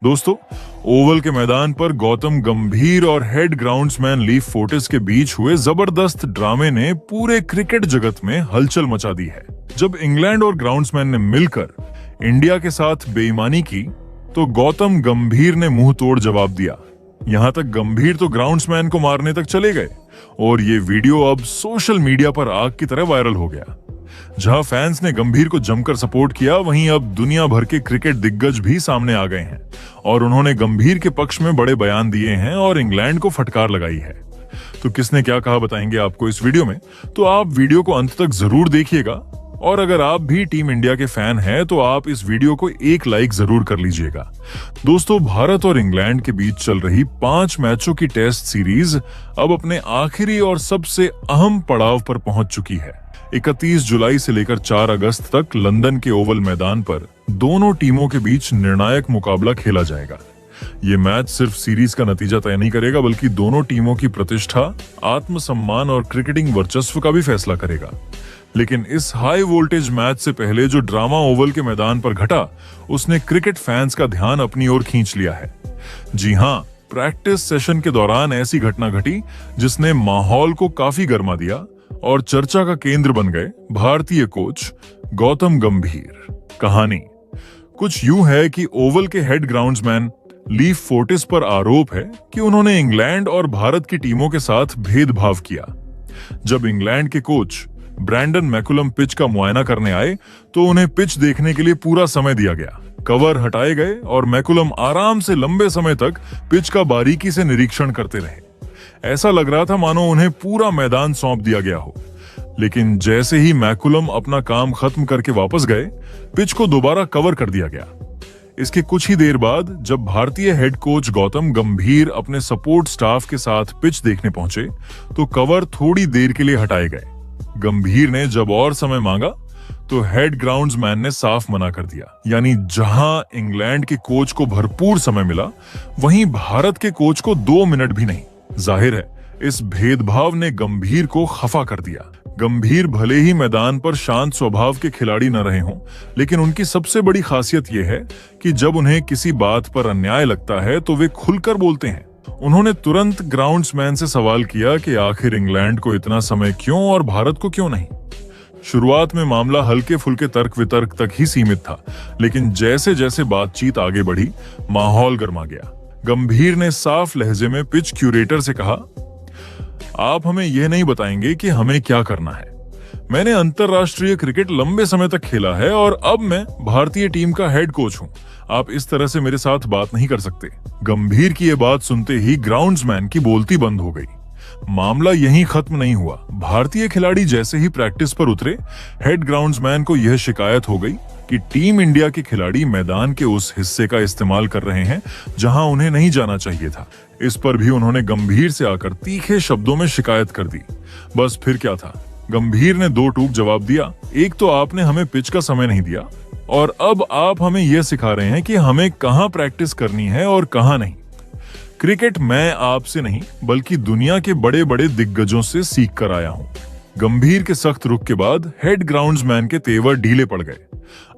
दोस्तों, ओवल के मैदान पर गौतम गंभीर और हेड ग्राउंड्समैन लीफ फोर्टिस के बीच हुए जबरदस्त ड्रामे ने पूरे क्रिकेट जगत में हलचल मचा दी है। जब इंग्लैंड और ग्राउंड्समैन ने मिलकर इंडिया के साथ बेईमानी की, तो गौतम गंभीर ने मुंह तोड़ जवाब दिया। यहां तक गंभीर तो ग्राउंड्समैन को मारने तक चले गए और ये वीडियो अब सोशल मीडिया पर आग की तरह वायरल हो गया। जहां फैंस ने गंभीर को जमकर सपोर्ट किया, वहीं अब दुनिया भर के क्रिकेट दिग्गज भी सामने आ गए हैं और उन्होंने गंभीर के पक्ष में बड़े बयान दिए हैं और इंग्लैंड को फटकार लगाई है। तो किसने क्या कहा बताएंगे आपको इस वीडियो में, तो आप वीडियो को अंत तक जरूर देखिएगा। और अगर आप भी टीम इंडिया के फैन हैं तो आप इस वीडियो को एक लाइक जरूर कर लीजिएगा। दोस्तों, भारत और इंग्लैंड के बीच चल रही 5 मैचों की टेस्ट सीरीज अब अपने आखिरी और सबसे अहम पड़ाव पर पहुंच चुकी है। 31 जुलाई से लेकर 4 अगस्त तक लंदन के ओवल मैदान पर दोनों टीमों के बीच निर्णायक मुकाबला खेला जाएगा। ये मैच सिर्फ सीरीज का नतीजा तय नहीं करेगा, बल्कि दोनों टीमों की प्रतिष्ठा, आत्मसम्मान और क्रिकेटिंग वर्चस्व का भी फैसला करेगा। लेकिन इस हाई वोल्टेज मैच से पहले जो ड्रामा ओवल के मैदान पर घटा, उसने क्रिकेट फैंस का ध्यान अपनी ओर खींच लिया है। जी हां, प्रैक्टिस सेशन के दौरान ऐसी घटना घटी जिसने माहौल को काफी गर्मा दिया और चर्चा का केंद्र बन गए भारतीय कोच गौतम गंभीर। कहानी कुछ यूं है कि ओवल के हेड ग्राउंड्समैन लीफ फोर्टिस पर आरोप है कि उन्होंने इंग्लैंड और भारत की टीमों के साथ भेदभाव किया। जब इंग्लैंड के कोच ब्रैंडन मैकुलम पिच का मुआयना करने आए, तो उन्हें पिच देखने के लिए पूरा समय दिया गया। कवर हटाए गए और मैकुलम आराम से लंबे समय तक पिच का बारीकी से निरीक्षण करते रहे। ऐसा लग रहा था मानो उन्हें पूरा मैदान सौंप दिया गया हो। लेकिन जैसे ही मैकुलम अपना काम खत्म करके वापस गए, पिच को दोबारा कवर कर दिया गया। इसके कुछ ही देर बाद जब भारतीय हेड कोच गौतम गंभीर अपने सपोर्ट स्टाफ के साथ पिच देखने पहुंचे, तो कवर थोड़ी देर के लिए हटाए गए। गंभीर ने जब और समय मांगा, तो हेड ग्राउंड्समैन ने साफ मना कर दिया। यानी जहां इंग्लैंड के कोच को भरपूर समय मिला, वहीं भारत के कोच को 2 मिनट भी नहीं। जाहिर है, इस भेदभाव ने गंभीर को खफा कर दिया। गंभीर भले ही मैदान पर शांत स्वभाव के खिलाड़ी न रहे हों, लेकिन उनकी सबसे बड़ी खासियत यह है कि जब उन्हें किसी बात पर अन्याय लगता है तो वे खुलकर बोलते हैं। उन्होंने तुरंत ग्राउंड्समैन से सवाल किया कि आखिर इंग्लैंड को इतना समय क्यों और भारत को क्यों नहीं। शुरुआत में मामला हल्के फुल्के तर्क वितर्क तक ही सीमित था, लेकिन जैसे जैसे बातचीत आगे बढ़ी, माहौल गर्मा गया। गंभीर ने साफ लहजे में पिच क्यूरेटर से कहा, आप हमें यह नहीं बताएंगे कि हमें क्या करना है। मैंने अंतरराष्ट्रीय क्रिकेट लंबे समय तक खेला है और अब मैं भारतीय टीम का हेड कोच हूं। आप इस तरह से मेरे साथ बात नहीं कर सकते। गंभीर की यह बात सुनते ही ग्राउंड्समैन की बोलती बंद हो गई। मामला यहीं खत्म नहीं हुआ। भारतीय खिलाड़ी जैसे ही प्रैक्टिस पर उतरे, हेड ग्राउंड्समैन को यह शिकायत हो गई कि टीम इंडिया के खिलाड़ी मैदान के उस हिस्से का इस्तेमाल कर रहे हैं जहां उन्हें नहीं जाना चाहिए था। इस पर भी उन्होंने गंभीर से आकर तीखे शब्दों में शिकायत कर दी। बस फिर क्या था, गंभीर ने 2 टूक जवाब दिया। एक तो आपने हमें पिच का समय नहीं दिया, और अब आप हमें यह सिखा रहे हैं कि हमें कहां प्रैक्टिस करनी है और कहां नहीं। क्रिकेट मैं आपसे नहीं, बल्कि दुनिया के बड़े बड़े दिग्गजों से सीख कर आया हूं। गंभीर के सख्त रुख के बाद हेड ग्राउंड्समैन के तेवर ढीले पड़ गए।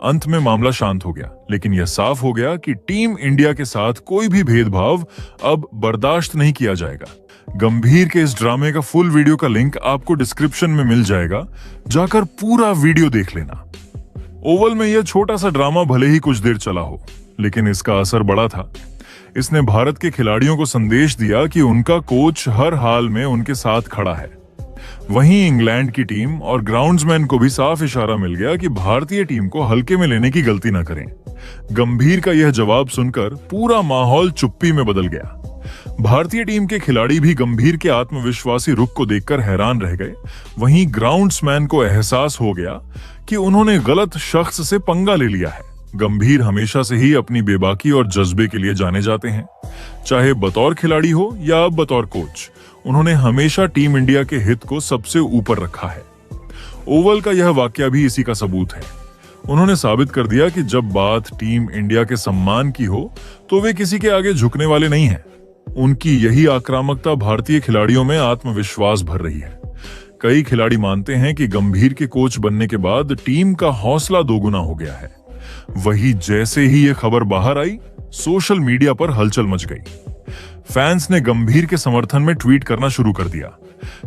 अंत में मामला शांत हो गया, लेकिन यह साफ हो गया कि टीम इंडिया के साथ कोई भी भेदभाव अब बर्दाश्त नहीं किया जाएगा। गंभीर के इस ड्रामे का फुल वीडियो का लिंक आपको डिस्क्रिप्शन में मिल जाएगा, जाकर पूरा वीडियो देख लेना। ओवल में यह छोटा सा ड्रामा भले ही कुछ देर चला हो, लेकिन इसका असर बड़ा था। इसने भारत के खिलाड़ियों को संदेश दिया कि उनका कोच हर हाल में उनके साथ खड़ा है। वहीं इंग्लैंड की टीम और ग्राउंड्समैन को भी साफ इशारा मिल गया कि भारतीय टीम को हल्के में लेने की गलती न करें। गंभीर का यह जवाब सुनकर पूरा माहौल चुप्पी में बदल गया। भारतीय टीम के खिलाड़ी भी गंभीर के आत्मविश्वासी रुख को देखकर हैरान रह गए। वहीं ग्राउंड्समैन को एहसास हो गया कि उन्होंने गलत शख्स से पंगा ले लिया है। गंभीर हमेशा से ही अपनी बेबाकी और जज्बे के लिए जाने जाते हैं। चाहे बतौर खिलाड़ी हो या बतौर कोच, उन्होंने हमेशा टीम इंडिया के हित को सबसे ऊपर रखा है। ओवल का यह वाकया भी इसी का सबूत है। उन्होंने साबित कर दिया कि जब बात टीम इंडिया के सम्मान की हो, तो वे किसी के आगे झुकने वाले नहीं हैं। उनकी यही आक्रामकता भारतीय खिलाड़ियों में आत्मविश्वास भर रही है। कई खिलाड़ी मानते हैं कि गंभीर के कोच बनने के बाद टीम का हौसला दोगुना हो गया है। वही जैसे ही ये खबर बाहर आई, सोशल मीडिया पर हलचल मच गई। फैंस ने गंभीर के समर्थन में ट्वीट करना शुरू कर दिया।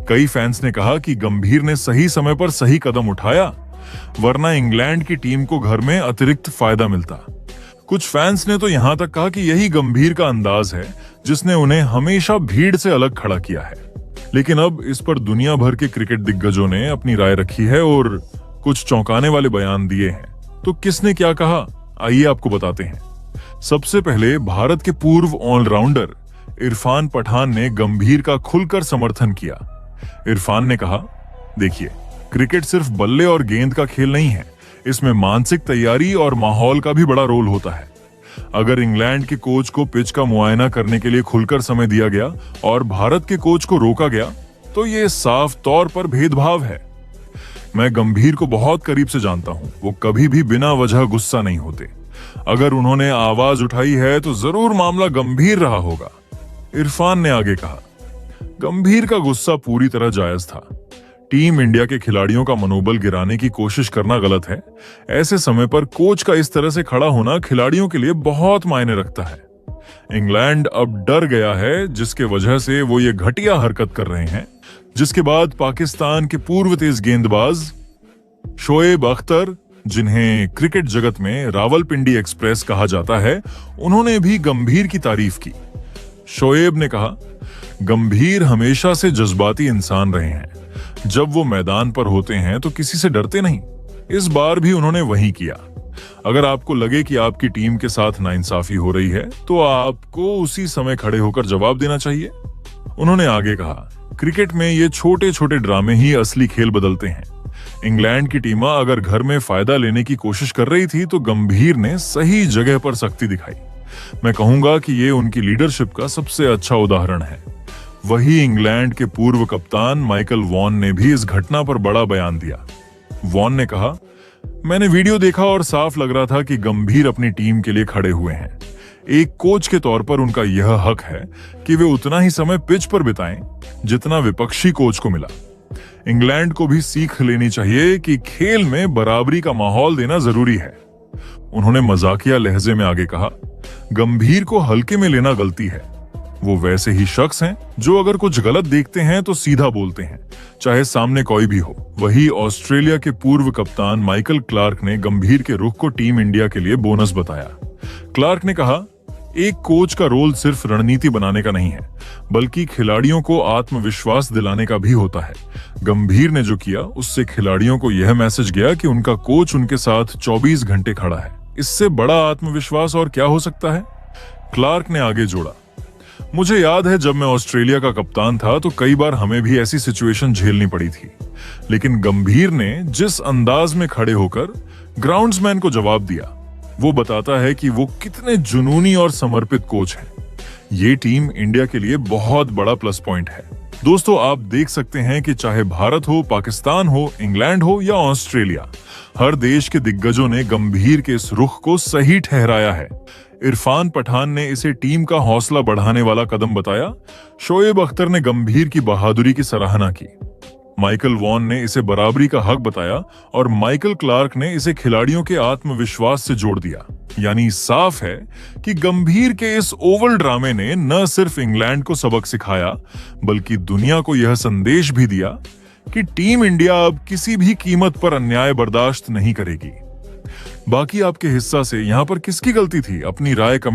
कई फैंस ने कहा कि गंभीर ने सही समय पर सही कदम उठाया, वरना इंग्लैंड की टीम को घर में अतिरिक्त फायदा मिलता। कुछ फैंस ने तो यहां तक कहा कि यही गंभीर का अंदाज है जिसने उन्हें हमेशा भीड़ से अलग खड़ा किया है। लेकिन अब इस पर दुनिया भर के क्रिकेट दिग्गजों ने अपनी राय रखी है और कुछ चौंकाने वाले बयान दिए हैं। तो किसने क्या कहा, आइए आपको बताते हैं। सबसे पहले भारत के पूर्व ऑलराउंडर इरफान पठान ने गंभीर का खुलकर समर्थन किया। इरफान ने कहा, देखिए, क्रिकेट सिर्फ बल्ले और गेंद का खेल नहीं है, इसमें मानसिक तैयारी और माहौल का भी बड़ा रोल होता है। अगर इंग्लैंड के कोच को पिच का मुआयना करने के लिए खुलकर समय दिया गया और भारत के कोच को रोका गया, तो ये साफ तौर पर भेदभाव है। मैं गंभीर को बहुत करीब से जानता हूं, वो कभी भी बिना वजह गुस्सा नहीं होते। अगर उन्होंने आवाज उठाई है तो जरूर मामला गंभीर रहा होगा। इरफान ने आगे कहा, गंभीर का गुस्सा पूरी तरह जायज था। टीम इंडिया के खिलाड़ियों का मनोबल गिराने की कोशिश करना गलत है। ऐसे समय पर कोच का इस तरह से खड़ा होना खिलाड़ियों के लिए बहुत मायने रखता है। इंग्लैंड अब डर गया है, जिसके वजह से वो ये घटिया हरकत कर रहे हैं, जिसके बाद पाकिस्तान के पूर्व तेज गेंदबाज शोएब अख्तर, जिन्हें क्रिकेट जगत में रावलपिंडी एक्सप्रेस कहा जाता है, उन्होंने भी गंभीर की तारीफ की। शोएब ने कहा, गंभीर हमेशा से जज्बाती इंसान रहे हैं। जब वो मैदान पर होते हैं तो किसी से डरते नहीं। इस बार भी उन्होंने वही किया। अगर आपको लगे कि आपकी टीम के साथ नाइंसाफी हो रही है, तो आपको उसी समय खड़े होकर जवाब देना चाहिए। उन्होंने आगे कहा, क्रिकेट में ये छोटे छोटे ड्रामे ही असली खेल बदलते हैं। इंग्लैंड की टीम अगर घर में फायदा लेने की कोशिश कर रही थी तो गंभीर ने सही जगह पर सख्ती दिखाई। मैं कहूंगा कि ये उनकी लीडरशिप का सबसे अच्छा उदाहरण है। वही इंग्लैंड के पूर्व कप्तान माइकल वॉन ने भी इस घटना पर बड़ा बयान दिया। वॉन ने कहा, मैंने वीडियो देखा और साफ लग रहा था कि गंभीर अपनी टीम के लिए खड़े हुए हैं। एक कोच के तौर पर उनका यह हक है कि वे उतना ही समय पिच पर बिताएं जितना विपक्षी कोच को मिला। इंग्लैंड को भी सीख लेनी चाहिए कि खेल में बराबरी का माहौल देना जरूरी है। उन्होंने मजाकिया लहजे में आगे कहा, गंभीर को हल्के में लेना गलती है। वो वैसे ही शख्स हैं जो अगर कुछ गलत देखते हैं तो सीधा बोलते हैं, चाहे सामने कोई भी हो। वही ऑस्ट्रेलिया के पूर्व कप्तान माइकल क्लार्क ने गंभीर के रुख को टीम इंडिया के लिए बोनस बताया। क्लार्क ने कहा, एक कोच का रोल सिर्फ रणनीति बनाने का नहीं है, बल्कि खिलाड़ियों को आत्मविश्वास दिलाने का भी होता है। गंभीर ने जो किया, उससे खिलाड़ियों को यह मैसेज गया कि उनका कोच उनके साथ 24 घंटे खड़ा है। इससे बड़ा आत्मविश्वास और क्या हो सकता है? क्लार्क ने आगे जोड़ा, मुझे याद है जब मैं ऑस्ट्रेलिया का कप्तान था तो कई बार हमें भी ऐसी सिचुएशन झेलनी पड़ी थी, लेकिन गंभीर ने जिस अंदाज में खड़े होकर ग्राउंड्समैन को जवाब दिया, वो बताता है कि वो कितने जुनूनी और समर्पित कोच हैं। ये टीम इंडिया के लिए बहुत बड़ा प्लस पॉइंट है। दोस्तों, आप देख सकते हैं कि चाहे भारत हो, पाकिस्तान हो, इंग्लैंड हो या ऑस्ट्रेलिया, हर देश के दिग्गजों ने गंभीर के इस रुख को सही ठहराया है। इरफान पठान ने इसे टीम का हौसला बढ़ाने वाला कदम बताया। शोएब अख्तर ने गंभीर की बहादुरी की सराहना की। माइकल वॉन ने इसे बराबरी का हक बताया और माइकल क्लार्क ने इसे खिलाड़ियों के आत्मविश्वास से जोड़ दिया। यानी साफ है कि गंभीर के इस ओवल ड्रामे ने न सिर्फ इंग्लैंड को सबक सिखाया, बल्कि दुनिया को यह संदेश भी दिया कि टीम इंडिया अब किसी भी कीमत पर अन्याय बर्दाश्त नहीं करेगी। बाकी आपके हिस्सा से यहां पर किसकी गलती थी? अपनी राय कमेंट